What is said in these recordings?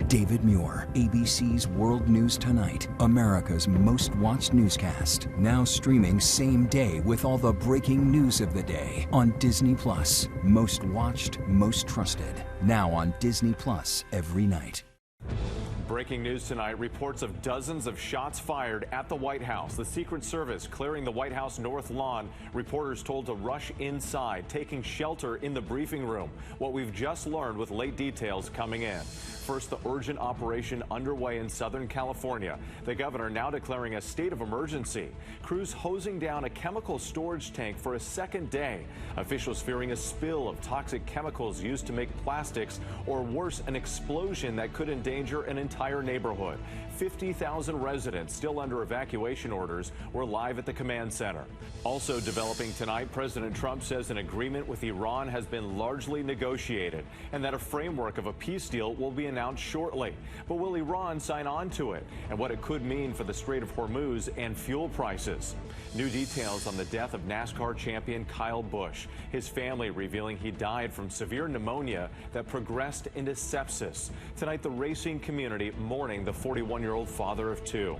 David Muir, ABC's World News Tonight, America's most watched newscast. Now streaming same day with all the breaking news of the day on Disney Plus. Most watched, most trusted. Now on Disney Plus every night. Breaking news tonight, reports of dozens of shots fired at the White House. The Secret Service clearing the White House North Lawn. Reporters told to rush inside, taking shelter in the briefing room. What we've just learned with late details coming in. First, the urgent operation underway in Southern California. The governor now declaring a state of emergency. Crews hosing down a chemical storage tank for a second day. Officials fearing a spill of toxic chemicals used to make plastics, or worse, an explosion that could endanger an entire neighborhood. 50,000 residents still under evacuation orders were live at the command center. Also developing tonight, President Trump says an agreement with Iran has been largely negotiated and that a framework of a peace deal will be announced shortly. But will Iran sign on to it, and what it could mean for the Strait of Hormuz and fuel prices? New details on the death of NASCAR champion Kyle Busch. His family revealing he died from severe pneumonia that progressed into sepsis. Tonight, the racing community mourning the 41-year-old father of two.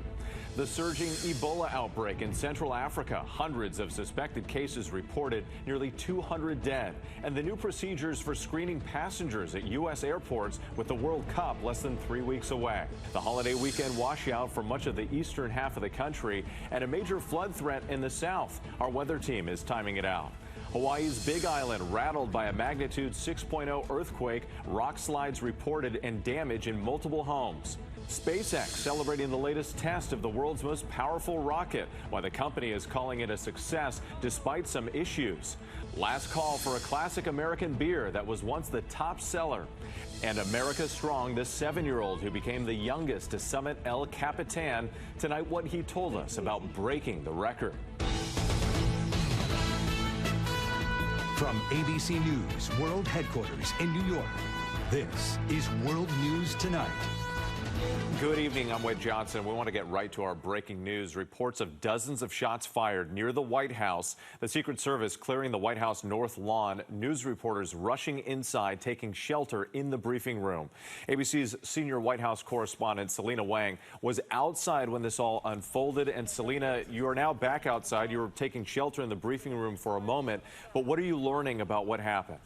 The surging Ebola outbreak in Central Africa. Hundreds of suspected cases reported, nearly 200 dead. And the new procedures for screening passengers at U.S. airports with the World Cup less than 3 weeks away. The holiday weekend washout for much of the eastern half of the country and a major flood threat in the south. Our weather team is timing it out. Hawaii's Big Island rattled by a magnitude 6.0 earthquake. Rock slides reported and damage in multiple homes. SpaceX celebrating the latest test of the world's most powerful rocket, why the company is calling it a success despite some issues. Last call for a classic American beer that was once the top seller. And America Strong, the 7-year-old who became the youngest to summit El Capitan. Tonight, what he told us about breaking the record. From ABC News World Headquarters in New York, this is World News Tonight. Good evening, I'm Wade Johnson. We want to get right to our breaking news. Reports of dozens of shots fired near the White House. The Secret Service clearing the White House North Lawn. News reporters rushing inside, taking shelter in the briefing room. ABC's senior White House correspondent, Selina Wang, was outside when this all unfolded. And Selina, you are now back outside. You were taking shelter in the briefing room for a moment. But what are you learning about what happened?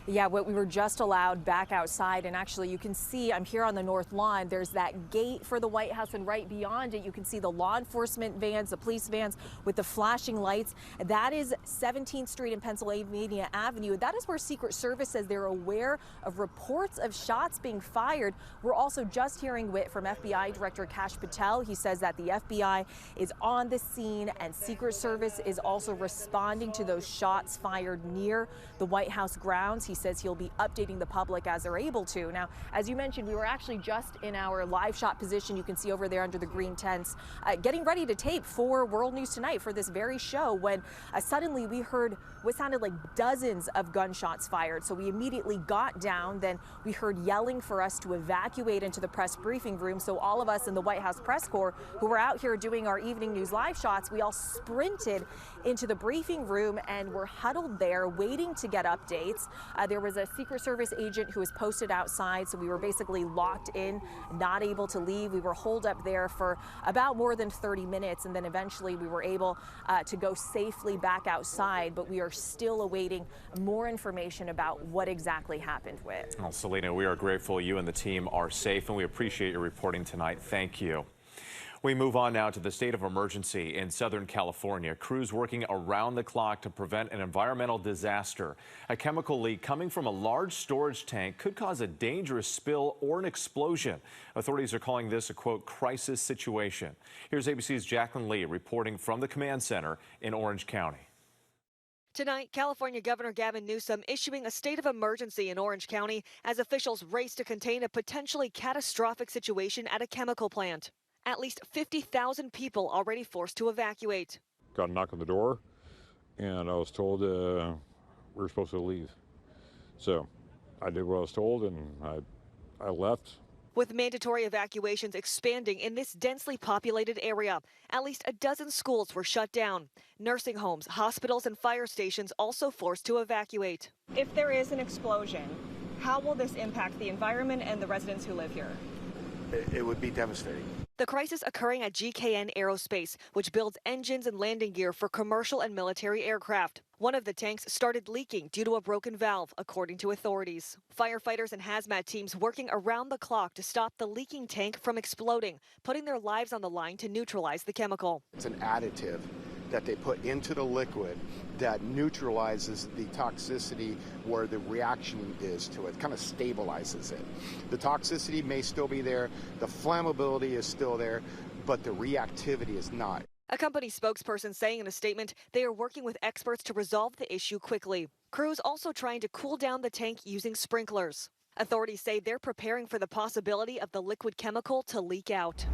Yeah, we were just allowed back outside, and actually you can see I'm here on the North Lawn. There's that gate for the White House, and right beyond it you can see the law enforcement vans, the police vans with the flashing lights. That is 17th Street and Pennsylvania Avenue. That is where Secret Service says they're aware of reports of shots being fired. We're also just hearing from FBI Director Kash Patel. He says that the FBI is on the scene and Secret Service is also responding to those shots fired near the White House grounds. He says he'll be updating the public as they're able to. Now, as you mentioned, we were actually just in our live shot position. You can see over there under the green tents, getting ready to tape for World News Tonight for this very show when suddenly we heard what sounded like dozens of gunshots fired. So we immediately got down. Then we heard yelling for us to evacuate into the press briefing room. So all of us in the White House press corps who were out here doing our evening news live shots, we all sprinted into the briefing room and were huddled there waiting to get updates. There was a Secret Service agent who was posted outside, so we were basically locked in, not able to leave. We were holed up there for about more than 30 minutes, and then eventually we were able to go safely back outside, but we are still awaiting more information about what exactly happened with. Well, Selina, we are grateful you and the team are safe, and we appreciate your reporting tonight. Thank you. We move on now to the state of emergency in Southern California. Crews working around the clock to prevent an environmental disaster. A chemical leak coming from a large storage tank could cause a dangerous spill or an explosion. Authorities are calling this a, quote, crisis situation. Here's ABC's Jaclyn Lee reporting from the command center in Orange County. Tonight, California Governor Gavin Newsom issuing a state of emergency in Orange County as officials race to contain a potentially catastrophic situation at a chemical plant. At least 50,000 people already forced to evacuate. Got a knock on the door, and I was told we were supposed to leave. So I did what I was told, and I left. With mandatory evacuations expanding in this densely populated area, at least a dozen schools were shut down. Nursing homes, hospitals, and fire stations also forced to evacuate. If there is an explosion, How will this impact the environment and the residents who live here? It would be devastating. The crisis occurring at GKN Aerospace, which builds engines and landing gear for commercial and military aircraft. One of the tanks started leaking due to a broken valve, according to authorities. Firefighters and hazmat teams working around the clock to stop the leaking tank from exploding, putting their lives on the line to neutralize the chemical. It's an additive that they put into the liquid that neutralizes the toxicity where the reaction is to it, kind of stabilizes it. The toxicity may still be there, the flammability is still there, but the reactivity is not. A company spokesperson saying in a statement they are working with experts to resolve the issue quickly. Crews also trying to cool down the tank using sprinklers. Authorities say they're preparing for the possibility of the liquid chemical to leak out.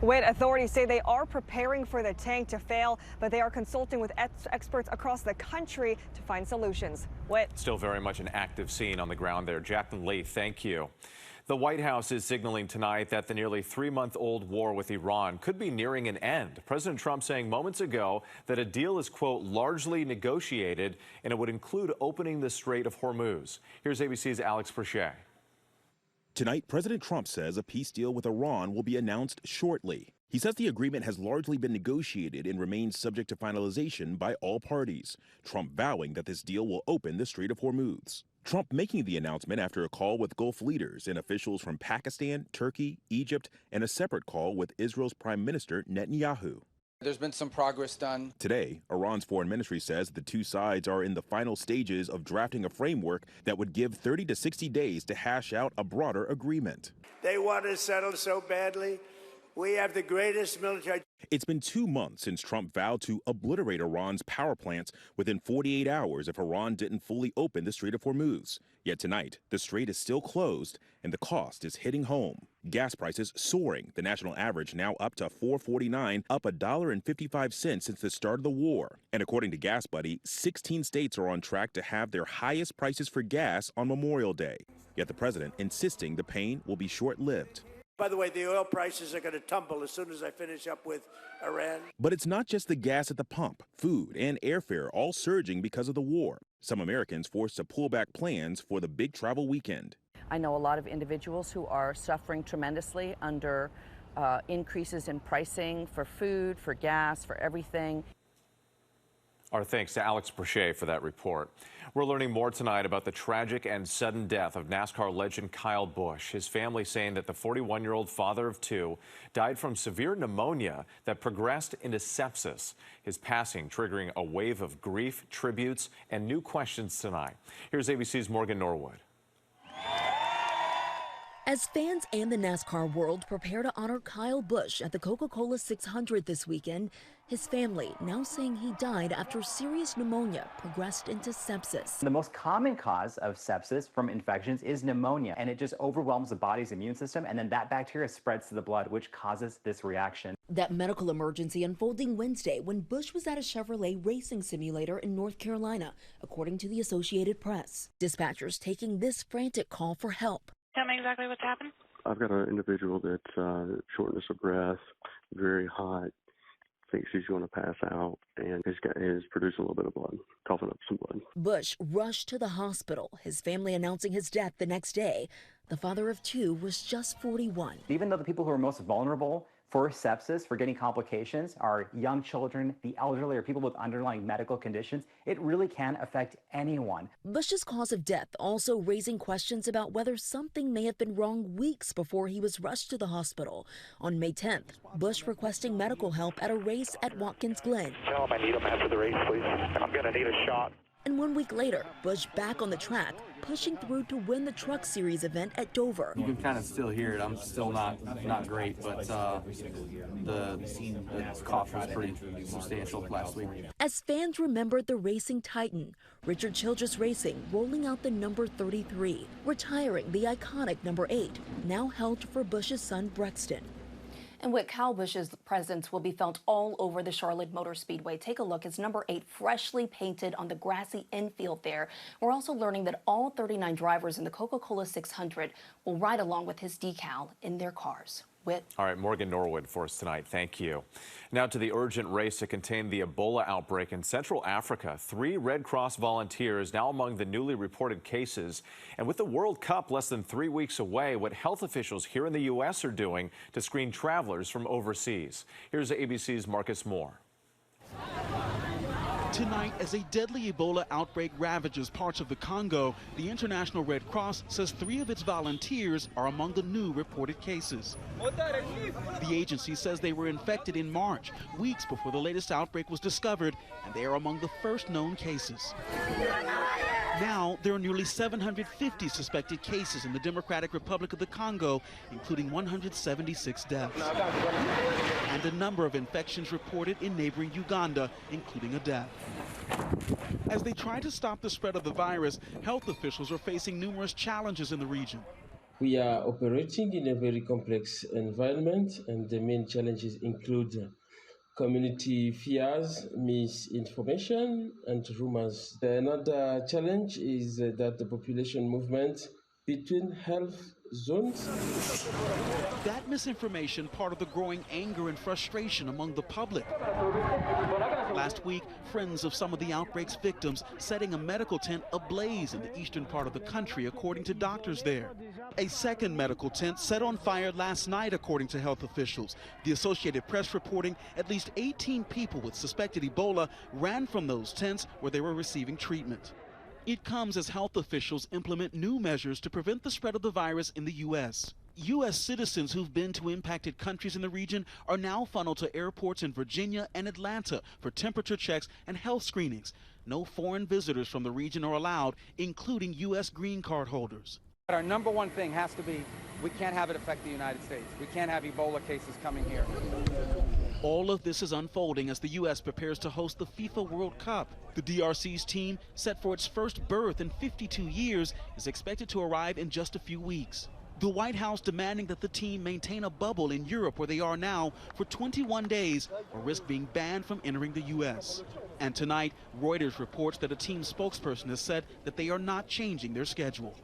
Whit, authorities say they are preparing for the tank to fail, but they are consulting with experts across the country to find solutions. Whit. Still very much an active scene on the ground there. Jaclyn Lee, thank you. The White House is signaling tonight that the nearly 3-month-old war with Iran could be nearing an end. President Trump saying moments ago that a deal is, quote, largely negotiated, and it would include opening the Strait of Hormuz. Here's ABC's Alex Presha. Tonight, President Trump says a peace deal with Iran will be announced shortly. He says the agreement has largely been negotiated and remains subject to finalization by all parties. Trump vowing that this deal will open the Strait of Hormuz. Trump making the announcement after a call with Gulf leaders and officials from Pakistan, Turkey, Egypt, and a separate call with Israel's Prime Minister Netanyahu. There's been some progress done. Today, Iran's foreign ministry says the two sides are in the final stages of drafting a framework that would give 30 to 60 days to hash out a broader agreement. They want to settle so badly. We have the greatest military. It's been 2 months since Trump vowed to obliterate Iran's power plants within 48 hours if Iran didn't fully open the Strait of Hormuz. Yet tonight, the strait is still closed and the cost is hitting home. Gas prices soaring, the national average now up to $4.49, up $1.55 since the start of the war. And according to Gas Buddy, 16 states are on track to have their highest prices for gas on Memorial Day. Yet the president insisting the pain will be short-lived. By the way, the oil prices are going to tumble as soon as I finish up with Iran. But it's not just the gas at the pump. Food and airfare all surging because of the war. Some Americans forced to pull back plans for the big travel weekend. I know a lot of individuals who are suffering tremendously under increases in pricing for food, for gas, for everything. Our thanks to Alex Presha for that report. We're learning more tonight about the tragic and sudden death of NASCAR legend Kyle Busch. His family saying that the 41-year-old father of two died from severe pneumonia that progressed into sepsis. His passing triggering a wave of grief, tributes, and new questions tonight. Here's ABC's Morgan Norwood. As fans and the NASCAR world prepare to honor Kyle Busch at the Coca-Cola 600 this weekend, his family now saying he died after serious pneumonia progressed into sepsis. The most common cause of sepsis from infections is pneumonia, and it just overwhelms the body's immune system, and then that bacteria spreads to the blood, which causes this reaction. That medical emergency unfolding Wednesday when Busch was at a Chevrolet racing simulator in North Carolina, according to the Associated Press. Dispatchers taking this frantic call for help. Tell me exactly what's happened. I've got an individual that's shortness of breath, very hot, thinks he's going to pass out, and is producing a little bit of blood, coughing up some blood. Busch rushed to the hospital, his family announcing his death the next day. The father of two was just 41. Even though the people who are most vulnerable for sepsis, for getting complications, are young children, the elderly, or people with underlying medical conditions, it really can affect anyone. Busch's cause of death also raising questions about whether something may have been wrong weeks before he was rushed to the hospital. On May 10th, Busch requesting medical help at a race at Watkins Glen. Tell him I need him after the race, please. I'm going to need a shot. And 1 week later, Busch back on the track, pushing through to win the Truck Series event at Dover. You can kind of still hear it. I'm still not great, but the cough was pretty substantial last week. As fans remembered the racing titan, Richard Childress Racing rolling out the number 33, retiring the iconic number 8, now held for Busch's son Brexton. And with Kyle Busch's presence will be felt all over the Charlotte Motor Speedway. Take a look. It's number 8 freshly painted on the grassy infield there. We're also learning that all 39 drivers in the Coca-Cola 600 will ride along with his decal in their cars. Whit. All right, Morgan Norwood for us tonight. Thank you. Now to the urgent race to contain the Ebola outbreak in Central Africa. 3 Red Cross volunteers now among the newly reported cases. And with the World Cup less than 3 weeks away, what health officials here in the U.S. are doing to screen travelers from overseas. Here's ABC's Marcus Moore. Tonight, as a deadly Ebola outbreak ravages parts of the Congo, the International Red Cross says 3 of its volunteers are among the new reported cases. The agency says they were infected in March, weeks before the latest outbreak was discovered, and they are among the first known cases. Now, there are nearly 750 suspected cases in the Democratic Republic of the Congo, including 176 deaths. And a number of infections reported in neighboring Uganda, including a death. As they try to stop the spread of the virus, health officials are facing numerous challenges in the region. We are operating in a very complex environment, and the main challenges include community fears, misinformation, and rumors. Another challenge is that the population movement between health zones. That misinformation part of the growing anger and frustration among the public. Last week, friends of some of the outbreak's victims setting a medical tent ablaze in the eastern part of the country, according to doctors there. A second medical tent set on fire last night, according to health officials. The Associated Press reporting at least 18 people with suspected Ebola ran from those tents where they were receiving treatment. It comes as health officials implement new measures to prevent the spread of the virus in the U.S. U.S. citizens who've been to impacted countries in the region are now funneled to airports in Virginia and Atlanta for temperature checks and health screenings. No foreign visitors from the region are allowed, including U.S. green card holders. Our number one thing has to be we can't have it affect the United States. We can't have Ebola cases coming here. All of this is unfolding as the U.S. prepares to host the FIFA World Cup. The DRC's team, set for its first berth in 52 years, is expected to arrive in just a few weeks. The White House demanding that the team maintain a bubble in Europe where they are now for 21 days or risk being banned from entering the U.S. And tonight, Reuters reports that a team spokesperson has said that they are not changing their schedule.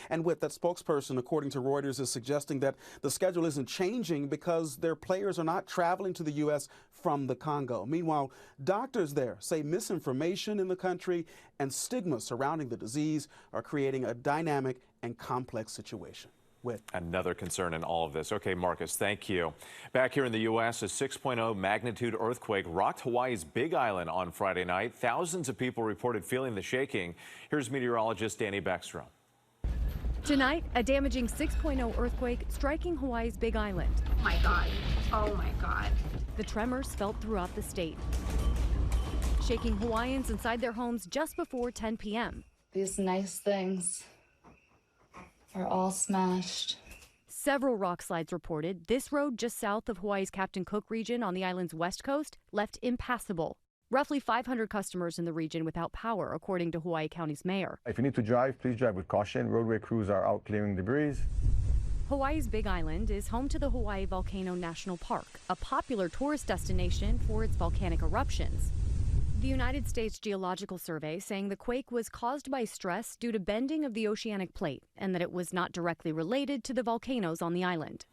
And with that spokesperson, according to Reuters, is suggesting that the schedule isn't changing because their players are not traveling to the U.S. from the Congo. Meanwhile, doctors there say misinformation in the country and stigma surrounding the disease are creating a dynamic and complex situation. With another concern in all of this. Okay, Marcus, thank you. Back here in the U.S., a 6.0 magnitude earthquake rocked Hawaii's Big Island on Friday night. Thousands of people reported feeling the shaking. Here's meteorologist Danny Beckstrom. Tonight, a damaging 6.0 earthquake striking Hawaii's Big Island. Oh my God. Oh my God. The tremors felt throughout the state, shaking Hawaiians inside their homes just before 10 p.m. These nice things are all smashed. Several rock slides reported. This road just south of Hawaii's Captain Cook region on the island's west coast left impassable. Roughly 500 customers in the region without power, according to Hawaii County's mayor. If you need to drive, please drive with caution. Roadway crews are out clearing debris. Hawaii's Big Island is home to the Hawaii Volcano National Park, a popular tourist destination for its volcanic eruptions. The United States Geological Survey saying the quake was caused by stress due to bending of the oceanic plate and that it was not directly related to the volcanoes on the island.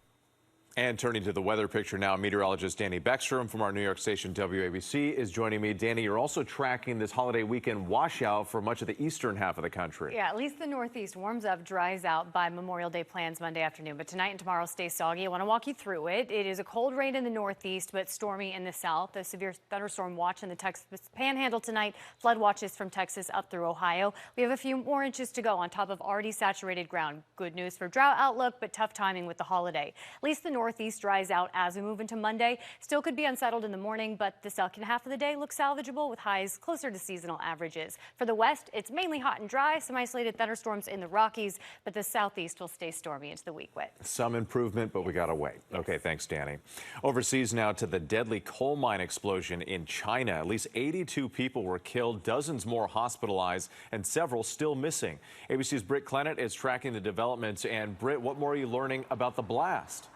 And turning to the weather picture now, meteorologist Danny Beckstrom from our New York station WABC is joining me. Danny, you're also tracking this holiday weekend washout for much of the eastern half of the country. Yeah, at least the Northeast warms up, dries out by Memorial Day plans Monday afternoon. But tonight and tomorrow stay soggy. I want to walk you through it. It is a cold rain in the Northeast, but stormy in the south. A severe thunderstorm watch in the Texas Panhandle tonight. Flood watches from Texas up through Ohio. We have a few more inches to go on top of already saturated ground. Good news for drought outlook, but tough timing with the holiday. At least the Northeast dries out as we move into Monday. Still could be unsettled in the morning, but the second half of the day looks salvageable with highs closer to seasonal averages. For the west, it's mainly hot and dry. Some isolated thunderstorms in the Rockies, but the southeast will stay stormy into the week. Some improvement, but we got to wait. Yes. Okay, thanks, Danny. Overseas now to the deadly coal mine explosion in China. At least 82 people were killed, dozens more hospitalized, and several still missing. ABC's Britt Clennett is tracking the developments. And Britt, what more are you learning about the blast?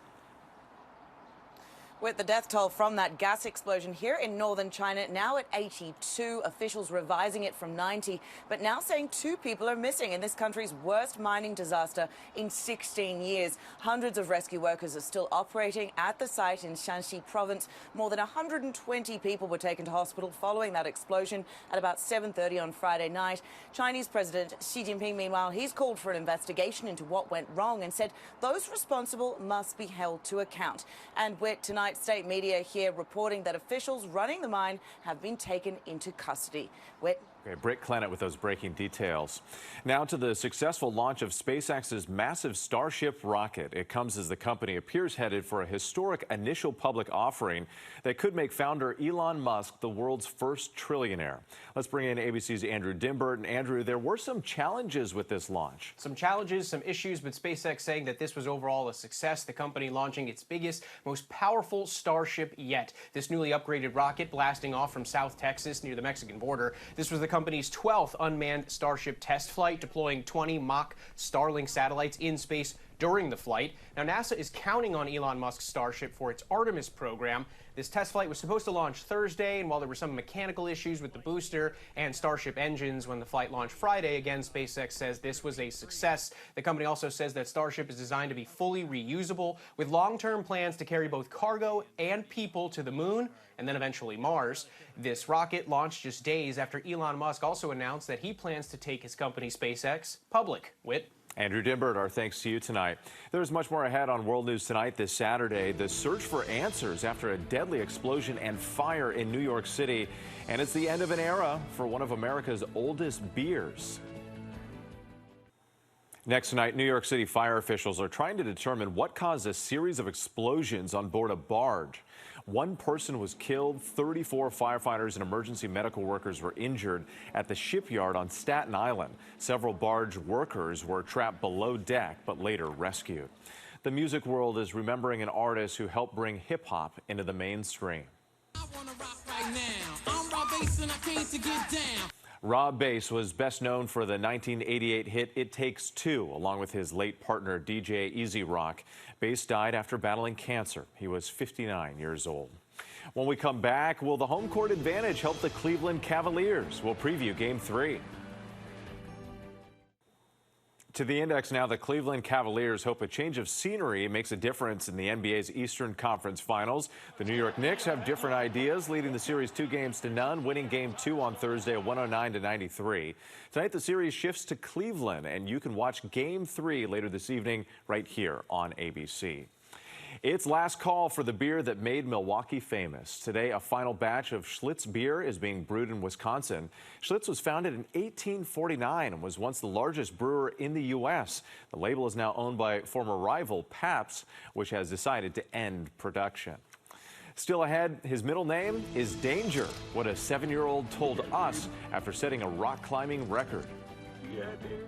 With the death toll from that gas explosion here in northern China now at 82, officials revising it from 90, but now saying 2 people are missing in this country's worst mining disaster in 16 years. Hundreds of rescue workers are still operating at the site in Shanxi province. More than 120 people were taken to hospital following that explosion at about 7:30 on Friday night. Chinese President Xi Jinping, meanwhile, he's called for an investigation into what went wrong and said those responsible must be held to account. And we're tonight, state media here reporting that officials running the mine have been taken into custody. Okay, Britt Clennett with those breaking details. Now to the successful launch of SpaceX's massive Starship rocket. It comes as the company appears headed for a historic initial public offering that could make founder Elon Musk the world's first trillionaire. Let's bring in ABC's Andrew Dimbert. And Andrew, there were some challenges with this launch. Some challenges, some issues, but SpaceX saying that this was overall a success. The company launching its biggest, most powerful Starship yet. This newly upgraded rocket blasting off from South Texas near the Mexican border. This was the company's 12th unmanned Starship test flight, deploying 20 mock Starlink satellites in space during the flight. Now, NASA is counting on Elon Musk's Starship for its Artemis program. This test flight was supposed to launch Thursday, and while there were some mechanical issues with the booster and Starship engines when the flight launched Friday, again, SpaceX says this was a success. The company also says that Starship is designed to be fully reusable, with long-term plans to carry both cargo and people to the moon and then eventually Mars. This rocket launched just days after Elon Musk also announced that he plans to take his company SpaceX public. Andrew Dimbert, our thanks to you tonight. There's much more ahead on World News Tonight this Saturday. The search for answers after a deadly explosion and fire in New York City. And it's the end of an era for one of America's oldest beers. Next tonight, New York City fire officials are trying to determine what caused a series of explosions on board a barge. One person was killed, 34 firefighters and emergency medical workers were injured at the shipyard on Staten Island. Several barge workers were trapped below deck, but later rescued. The music world is remembering an artist who helped bring hip-hop into the mainstream. I wanna rock right now. I'm Rob Bass and I came to get down. Rob Bass was best known for the 1988 hit It Takes Two, along with his late partner DJ Easy Rock. Bass died after battling cancer. He was 59 years old. When we come back, will the home court advantage help the Cleveland Cavaliers? We'll preview Game 3. To the index now, the Cleveland Cavaliers hope a change of scenery makes a difference in the NBA's Eastern Conference Finals. The New York Knicks have different ideas, leading the series 2-0, winning Game 2 on Thursday, 109-93. Tonight, the series shifts to Cleveland, and you can watch Game 3 later this evening right here on ABC. It's last call for the beer that made Milwaukee famous. Today, a final batch of Schlitz beer is being brewed in Wisconsin. Schlitz was founded in 1849 and was once the largest brewer in the U.S. The label is now owned by former rival Pabst, which has decided to end production. Still ahead, his middle name is Danger, what a 7-year-old told us after setting a rock climbing record. Yeah, dude.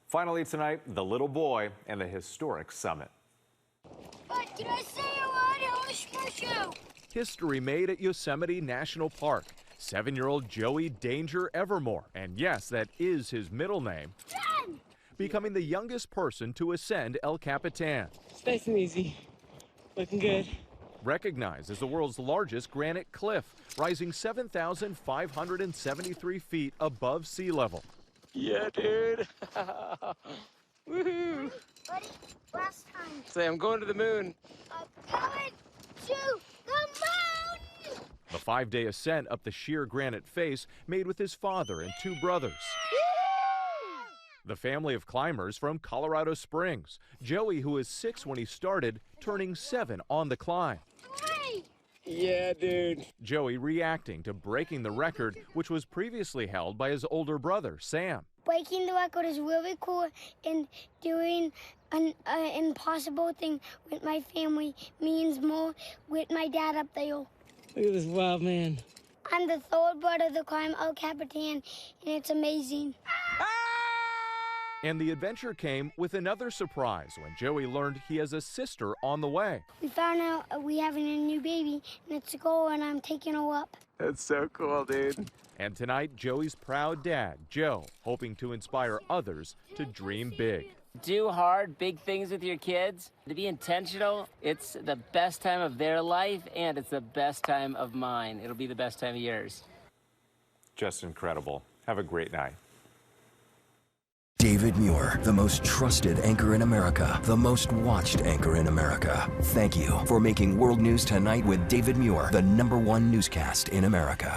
Finally tonight, the little boy and the historic summit. What did I say a lot? History made at Yosemite National Park. 7-year-old Joey Danger Evermore, and yes, that is his middle name, becoming the youngest person to ascend El Capitan. It's nice and easy. Looking good. Recognized as the world's largest granite cliff, rising 7,573 feet above sea level. Yeah, dude. Woohoo! Buddy, last time. Say, I'm going to the moon. Going to the moon! The 5-day ascent up the sheer granite face made with his father and 2 brothers. The family of climbers from Colorado Springs. Joey, who was 6 when he started, turning 7 on the climb. Yeah, dude. Joey reacting to breaking the record, which was previously held by his older brother, Sam. Breaking the record is really cool, and doing an impossible thing with my family means more with my dad up there. Look at this wild man. I'm the 3rd brother to climb El Capitan, and it's amazing. And the adventure came with another surprise when Joey learned he has a sister on the way. We found out we having a new baby, and it's a girl, and I'm taking her up. That's so cool, dude. And tonight, Joey's proud dad, Joe, hoping to inspire others to dream big. Do hard, big things with your kids. To be intentional, it's the best time of their life, and it's the best time of mine. It'll be the best time of yours. Just incredible. Have a great night. David Muir, the most trusted anchor in America, the most watched anchor in America. Thank you for making World News Tonight with David Muir the #1 newscast in America.